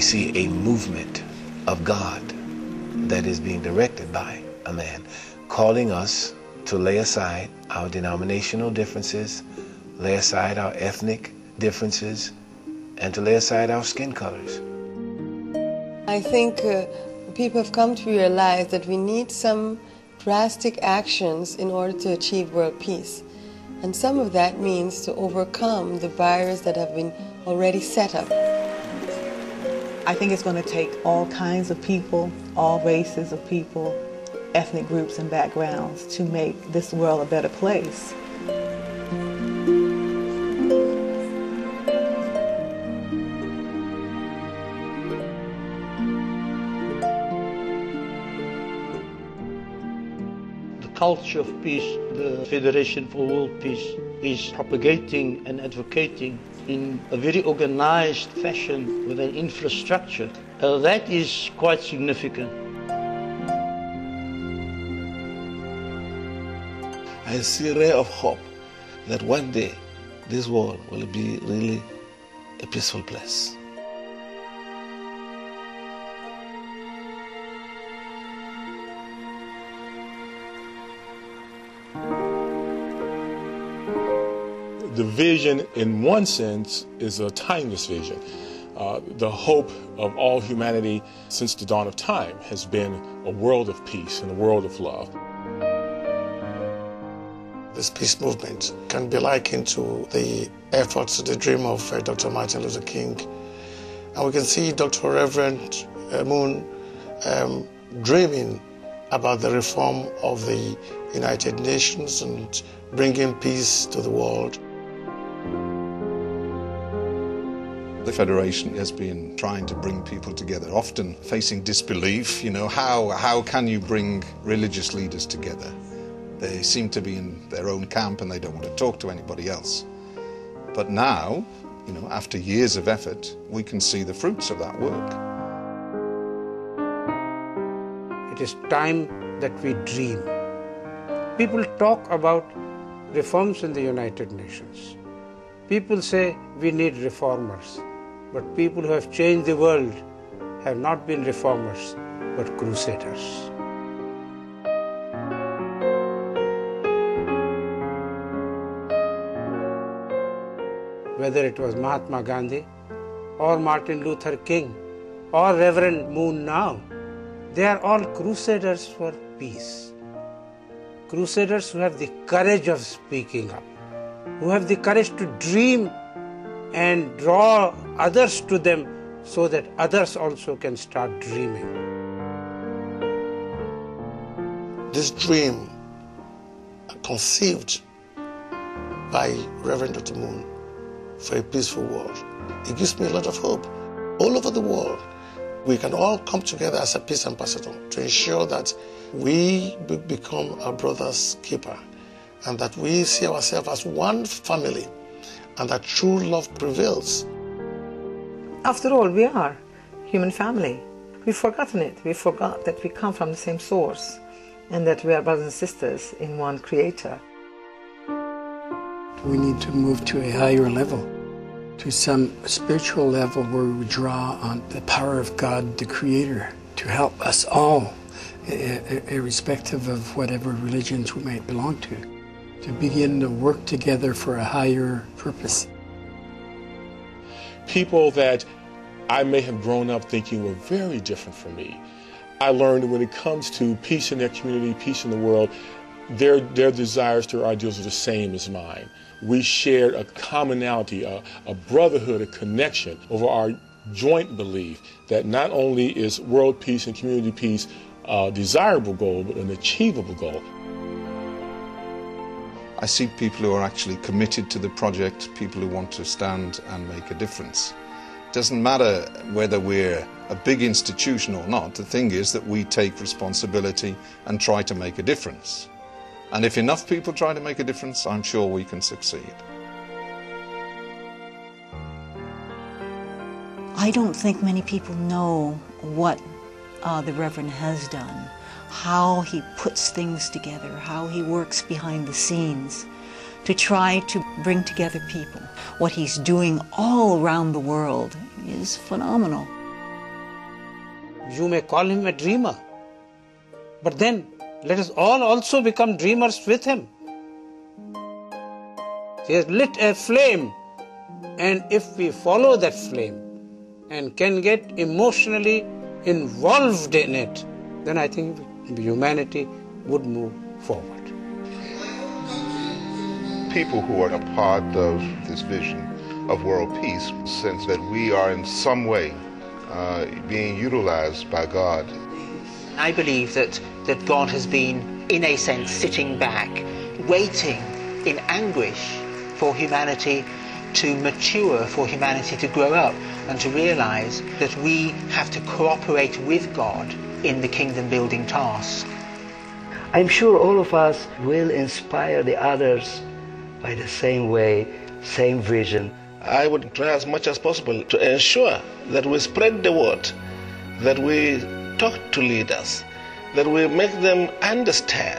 we see a movement of God that is being directed by a man, calling us to lay aside our denominational differences, lay aside our ethnic differences, and to lay aside our skin colors. I think people have come to realize that we need some drastic actions in order to achieve world peace. And some of that means to overcome the barriers that have been already set up. I think it's going to take all kinds of people, all races of people, ethnic groups and backgrounds to make this world a better place. Culture of peace, the Federation for World Peace is propagating and advocating in a very organized fashion with an infrastructure. That is quite significant. I see a ray of hope that one day this world will be really a peaceful place. The vision, in one sense, is a timeless vision. The hope of all humanity since the dawn of time has been a world of peace and a world of love. This peace movement can be likened to the efforts, the dream of Dr. Martin Luther King. And we can see Dr. Reverend Myung dreaming about the reform of the United Nations and bringing peace to the world. The Federation has been trying to bring people together, often facing disbelief. You know, how can you bring religious leaders together? They seem to be in their own camp and they don't want to talk to anybody else. But now, you know, after years of effort, we can see the fruits of that work. It is time that we dream. People talk about reforms in the United Nations. People say we need reformers, but people who have changed the world have not been reformers, but crusaders. Whether it was Mahatma Gandhi, or Martin Luther King, or Reverend Myung now, they are all crusaders for peace. Crusaders who have the courage of speaking up, who have the courage to dream and draw others to them so that others also can start dreaming. This dream, conceived by Reverend Dr. Myung for a peaceful world, it gives me a lot of hope. All over the world, we can all come together as a peace ambassador to ensure that we become our brother's keeper and that we see ourselves as one family and that true love prevails. After all, we are human family. We've forgotten it. We forgot that we come from the same source and that we are brothers and sisters in one Creator. We need to move to a higher level, to some spiritual level where we draw on the power of God, the Creator, to help us all, irrespective of whatever religions we might belong to begin to work together for a higher purpose. People that I may have grown up thinking were very different from me, I learned that when it comes to peace in their community, peace in the world, their desires, their ideals are the same as mine. We shared a commonality, a brotherhood, a connection over our joint belief that not only is world peace and community peace a desirable goal, but an achievable goal. I see people who are actually committed to the project, people who want to stand and make a difference. It doesn't matter whether we're a big institution or not. The thing is that we take responsibility and try to make a difference. And if enough people try to make a difference, I'm sure we can succeed. I don't think many people know what the Reverend has done, how he puts things together, how he works behind the scenes to try to bring together people. What he's doing all around the world is phenomenal. You may call him a dreamer. But then let us all also become dreamers with him. He has lit a flame, and if we follow that flame and can get emotionally involved in it, then I think humanity would move forward. People who are a part of this vision of world peace sense that we are in some way being utilized by God. I believe that God has been, in a sense, sitting back, waiting in anguish for humanity to mature, for humanity to grow up and to realize that we have to cooperate with God in the kingdom building task. I'm sure all of us will inspire the others by the same way, same vision. I would try as much as possible to ensure that we spread the word, that we talk to leaders, that we make them understand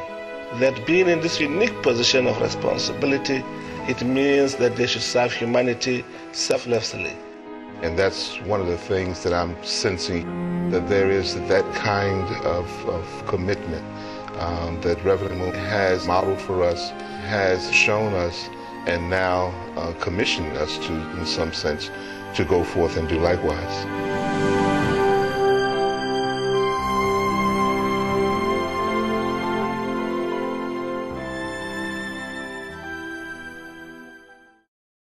that being in this unique position of responsibility, it means that they should serve humanity selflessly. And that's one of the things that I'm sensing, that there is that kind of commitment that Reverend Myung has modeled for us, has shown us, and now commissioned us to, in some sense, to go forth and do likewise.